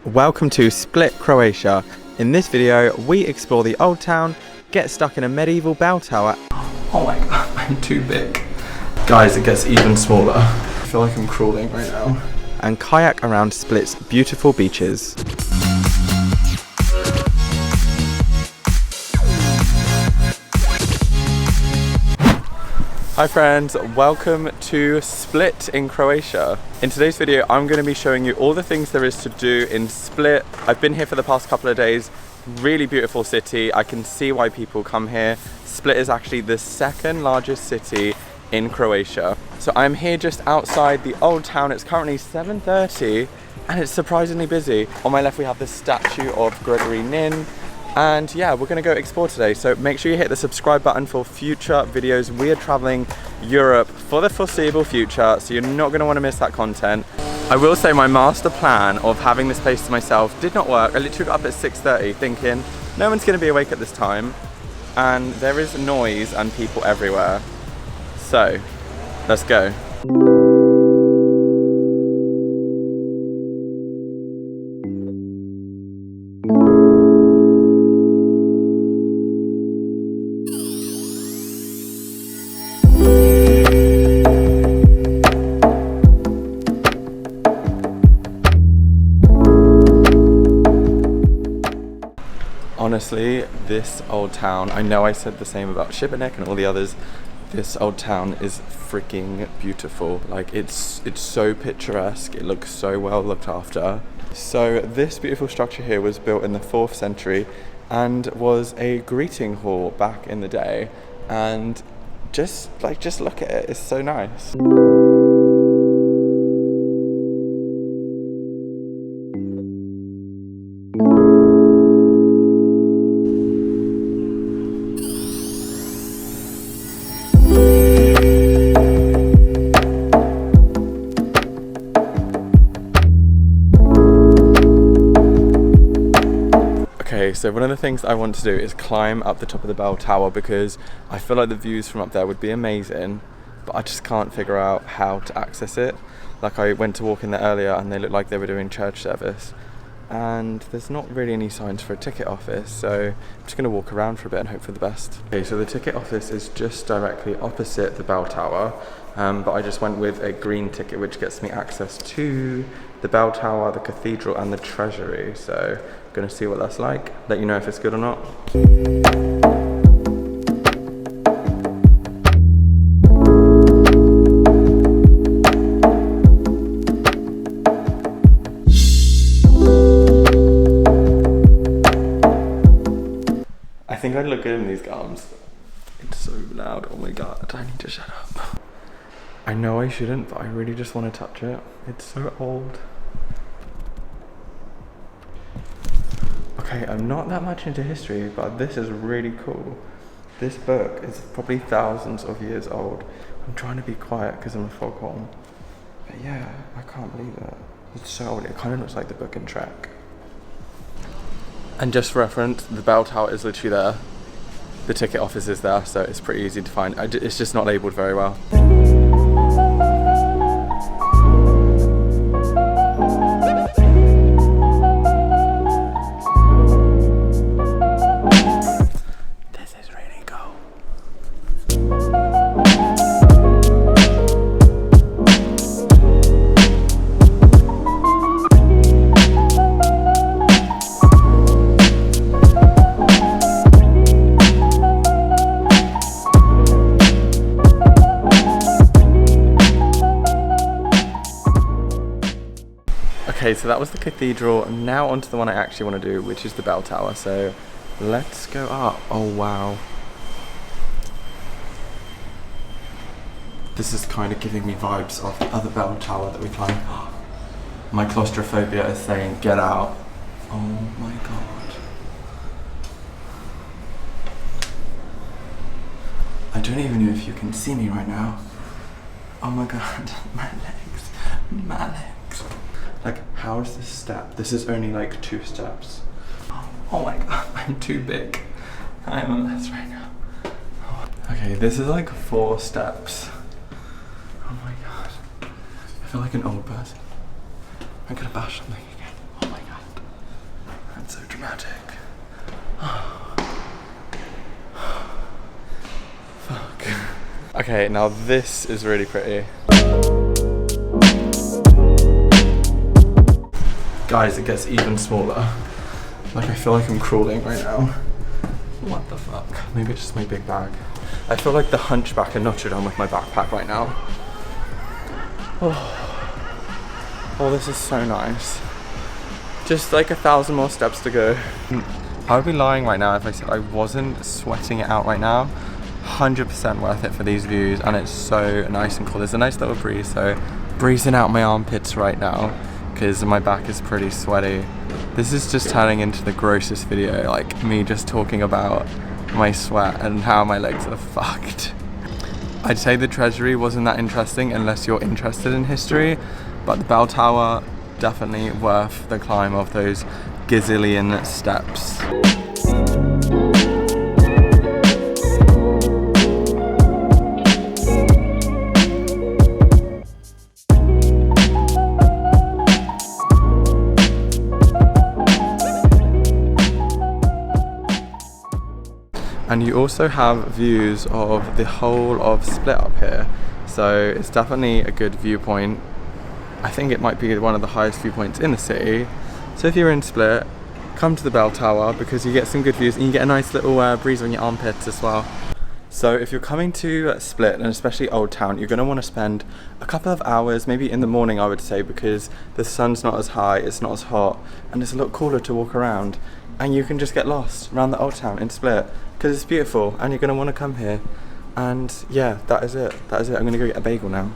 Welcome to Split, Croatia. In this video, we explore the old town, get stuck in a medieval bell tower. Oh my god, I'm too big. Guys, it gets even smaller. I feel like I'm crawling right now. And kayak around Split's beautiful beaches. Hi friends, welcome to Split in Croatia. In today's video, I'm going to be showing you all the things there is to do in Split. I've been here for the past couple of days. Really beautiful city. I can see why people come here. Split is actually the second largest city in Croatia. So I'm here just outside the old town. It's currently 7:30 and it's surprisingly busy. On my left we have the statue of Gregory Nin. And yeah, we're gonna go explore today. So make sure you hit the subscribe button for future videos. We are traveling Europe for the foreseeable future, so you're not gonna wanna miss that content. I will say my master plan of having this place to myself did not work. I literally got up at 6:30 thinking, no one's gonna be awake at this time. And there is noise and people everywhere. So, let's go. Honestly, this old town, I know I said the same about Šibenik and all the others, this old town is freaking beautiful. Like it's so picturesque, it looks so well looked after. So this beautiful structure here was built in the 4th century and was a greeting hall back in the day. And just look at it, it's so nice. So one of the things I want to do is climb up the top of the bell tower because I feel like the views from up there would be amazing, but I just can't figure out how to access it. Like I went to walk in there earlier and they looked like they were doing church service and there's not really any signs for a ticket office, so I'm just going to walk around for a bit and hope for the best. Okay, so the ticket office is just directly opposite the bell tower, but I just went with a green ticket which gets me access to the bell tower, the cathedral and the treasury. So I'm gonna see what that's like, let you know if it's good or not. I think I'd look good in these gums. It's so loud, oh my god, I need to shut up. I know I shouldn't, but I really just want to touch it. It's so old. Okay, I'm not that much into history, but this is really cool. This book is probably thousands of years old. I'm trying to be quiet because I'm a foghorn. But yeah, I can't believe it. It's so old, it kind of looks like the book in Trek. And just for reference, the bell tower is literally there. The ticket office is there, so it's pretty easy to find. It's just not labelled very well. Okay, so that was the cathedral. Now onto the one I actually want to do, which is the bell tower. So let's go up. Oh wow. This is kind of giving me vibes of the other bell tower that we climbed. My claustrophobia is saying get out. Oh my god. I don't even know if you can see me right now. Oh my god, my legs, my legs. Like, how is this step? This is only like 2 steps. Oh my god, I'm too big. I'm a mess right now. Okay, this is like 4 steps. Oh my god. I feel like an old person. I'm gonna bash something again. Oh my god. magic. Fuck. Okay, now this is really pretty. Guys, it gets even smaller. Like, I feel like I'm crawling right now. What the fuck? Maybe it's just my big bag. I feel like the hunchback in Notre Dame with my backpack right now. Oh, this is so nice. Just like 1,000 more steps to go. I would be lying right now if I said I wasn't sweating it out right now. 100% worth it for these views, and it's so nice and cool. There's a nice little breeze, so breezing out my armpits right now because my back is pretty sweaty. This is just turning into the grossest video, like me just talking about my sweat and how my legs are fucked. I'd say the treasury wasn't that interesting unless you're interested in history, but the bell tower, definitely worth the climb of those gazillion steps. And you also have views of the whole of Split up here, so it's definitely a good viewpoint. I think it might be one of the highest viewpoints in the city. So if you're in Split, come to the bell tower because you get some good views and you get a nice little breeze on your armpits as well. So if you're coming to Split, and especially Old Town, you're going to want to spend a couple of hours, maybe in the morning I would say, because the sun's not as high, it's not as hot, and it's a lot cooler to walk around. And you can just get lost around the Old Town in Split because it's beautiful and you're going to want to come here. And yeah, that is it. That is it. I'm going to go get a bagel now.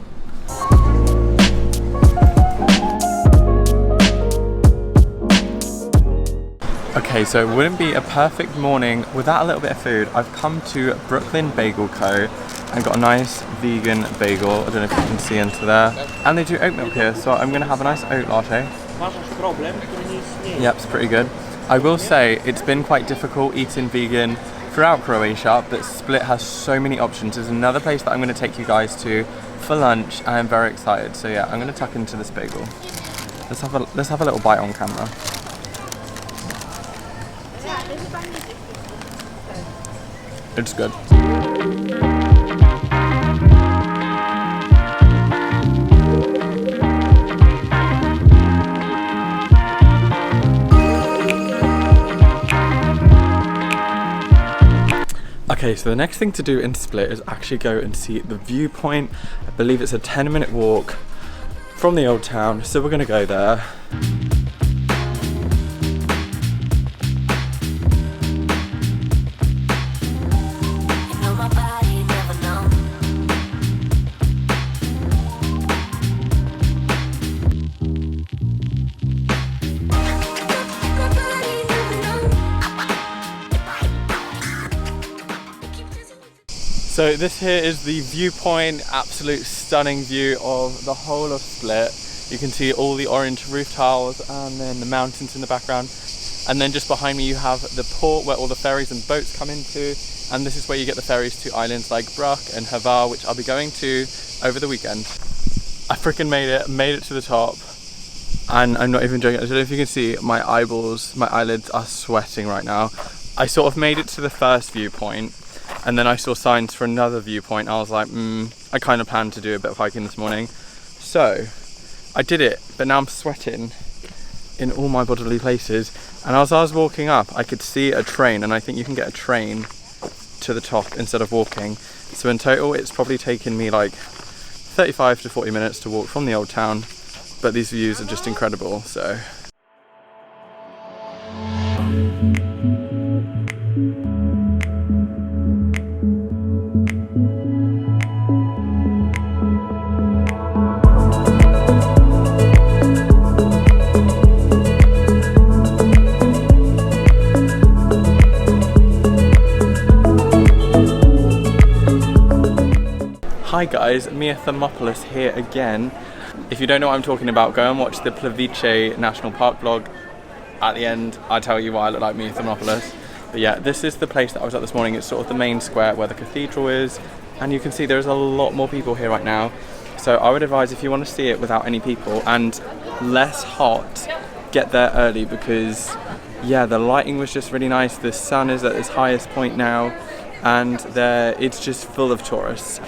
Okay, so it wouldn't be a perfect morning without a little bit of food. I've come to Brooklyn Bagel Co. and got a nice vegan bagel. I don't know if you can see into there. And they do oat milk here, so I'm going to have a nice oat latte. Yep, it's pretty good. I will say it's been quite difficult eating vegan throughout Croatia, but Split has so many options. There's another place that I'm going to take you guys to for lunch. I am very excited. So yeah, I'm going to tuck into this bagel. Let's have a little bite on camera. It's good. Okay, so the next thing to do in Split is actually go and see the viewpoint. I believe it's a 10-minute walk from the Old Town, so we're gonna go there. So this here is the viewpoint, absolute stunning view of the whole of Split. You can see all the orange roof tiles and then the mountains in the background. And then just behind me you have the port where all the ferries and boats come into. And this is where you get the ferries to islands like Bruck and Hvar, which I'll be going to over the weekend. I freaking made it to the top. And I'm not even joking, I don't know if you can see my eyeballs, my eyelids are sweating right now. I sort of made it to the first viewpoint. And then I saw signs for another viewpoint. I was like, I kind of planned to do a bit of hiking this morning. So I did it, but now I'm sweating in all my bodily places. And as I was walking up, I could see a train, and I think you can get a train to the top instead of walking. So in total, it's probably taken me like 35 to 40 minutes to walk from the Old Town, but these views are just incredible, so. Hi guys, Mia Thermopolis here again. If you don't know what I'm talking about, go and watch the Plavice National Park vlog. At the end, I tell you why I look like Mia Thermopolis. But yeah, this is the place that I was at this morning. It's sort of the main square where the cathedral is. And you can see there's a lot more people here right now. So I would advise, if you want to see it without any people and less hot, get there early, because yeah, the lighting was just really nice. The sun is at its highest point now, and it's just full of tourists.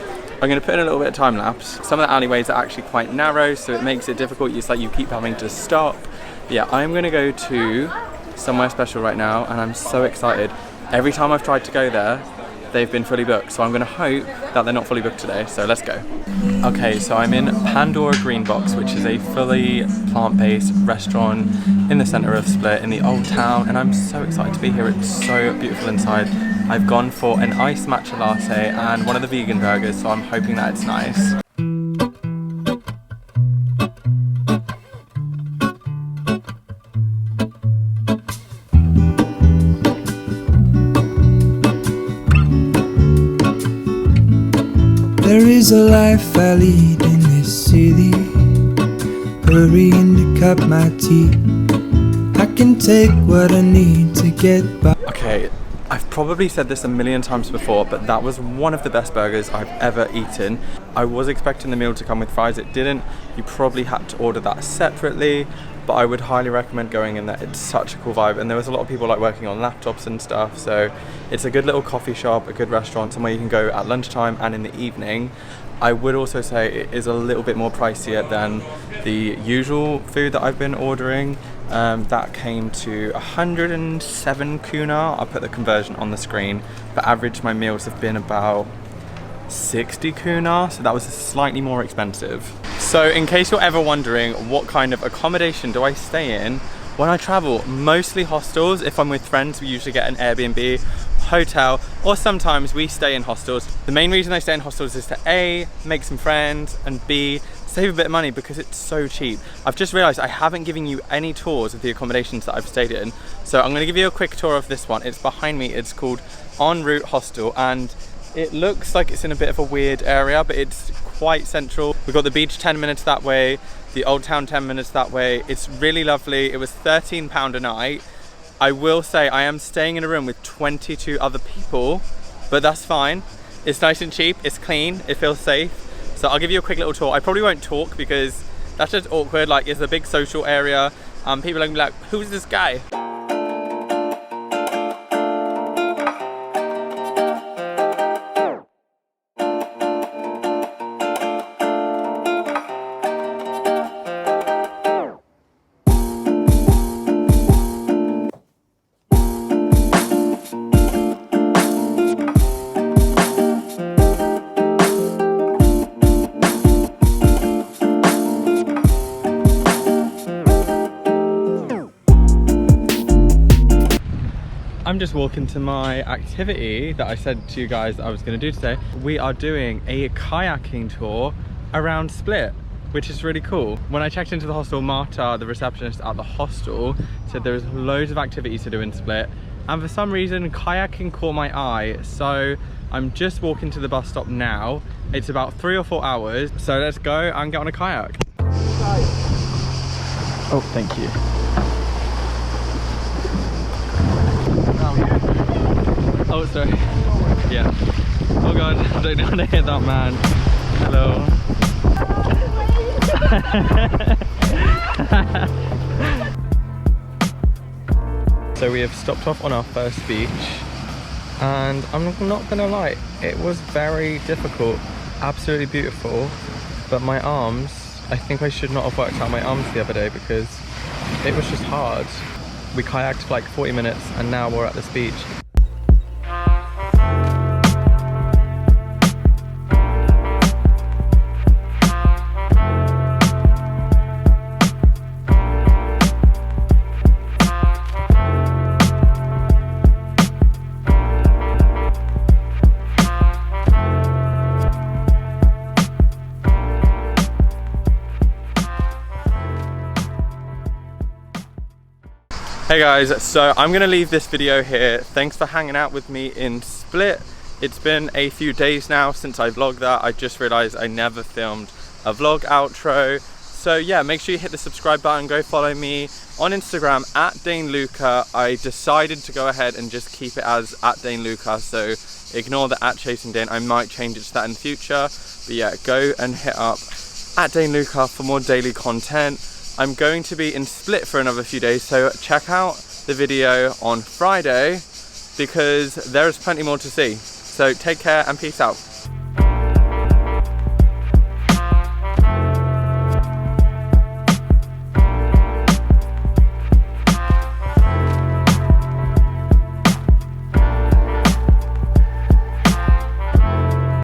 I'm going to put in a little bit of time lapse. Some of the alleyways are actually quite narrow, so it makes it difficult. It's like you keep having to stop. But yeah, I'm going to go to somewhere special right now, and I'm so excited. Every time I've tried to go there, they've been fully booked, so I'm going to hope that they're not fully booked today, so let's go. Okay, so I'm in Pandora Green Box, which is a fully plant-based restaurant in the centre of Split in the old town, and I'm so excited to be here. It's so beautiful inside. I've gone for an iced matcha latte and one of the vegan burgers, so I'm hoping that it's nice. There is a life I lead in this city, hurrying to cup my tea. I can take what I need to get by. Okay, I've probably said this a million times before, but that was one of the best burgers I've ever eaten. I was expecting the meal to come with fries, it didn't. You probably had to order that separately, but I would highly recommend going in there. It's such a cool vibe, and there was a lot of people like working on laptops and stuff, so it's a good little coffee shop, a good restaurant, somewhere you can go at lunchtime and in the evening. I would also say it is a little bit more pricier than the usual food that I've been ordering. That came to 107 kuna. I'll put the conversion on the screen, but average my meals have been about 60 kuna, so that was slightly more expensive. So in case you're ever wondering what kind of accommodation do I stay in when I travel, mostly hostels. If I'm with friends, we usually get an Airbnb, hotel, or sometimes we stay in hostels. The main reason I stay in hostels is to A, make some friends, and B, save a bit of money because it's so cheap. I've just realized I haven't given you any tours of the accommodations that I've stayed in, so I'm going to give you a quick tour of this one. It's behind me. It's called En Route Hostel, and it looks like it's in a bit of a weird area, but it's quite central. We've got the beach 10 minutes that way, the old town 10 minutes that way. It's really lovely. It was £13 a night. I will say I am staying in a room with 22 other people, but that's fine. It's nice and cheap, it's clean, it feels safe. So I'll give you a quick little tour. I probably won't talk because that's just awkward. Like, it's a big social area. People are gonna be like, who's this guy? I'm just walking to my activity that I said to you guys that I was going to do today. We are doing a kayaking tour around Split, which is really cool. When I checked into the hostel, Marta, the receptionist at the hostel, said there was loads of activities to do in Split, and for some reason kayaking caught my eye, so I'm just walking to the bus stop now. It's about 3 or 4 hours, so let's go and get on a kayak. Oh, thank you. Oh, sorry. Yeah. Oh god, I don't know how to hit that man. Hello. So we have stopped off on our first beach, and I'm not gonna lie, it was very difficult. Absolutely beautiful, but my arms, I think I should not have worked out my arms the other day because it was just hard. We kayaked for like 40 minutes and now we're at this beach. Hey guys, so I'm gonna leave this video here. Thanks for hanging out with me in Split. It's been a few days now since I vlogged that. I just realized I never filmed a vlog outro. So yeah, make sure you hit the subscribe button, go follow me on Instagram at DainLUKA. I decided to go ahead and just keep it as at DainLUKA, so ignore the at Chasing Dain. I might change it to that in the future. But yeah, go and hit up at DainLUKA for more daily content. I'm going to be in Split for another few days, so check out the video on Friday because there is plenty more to see. So take care and peace out.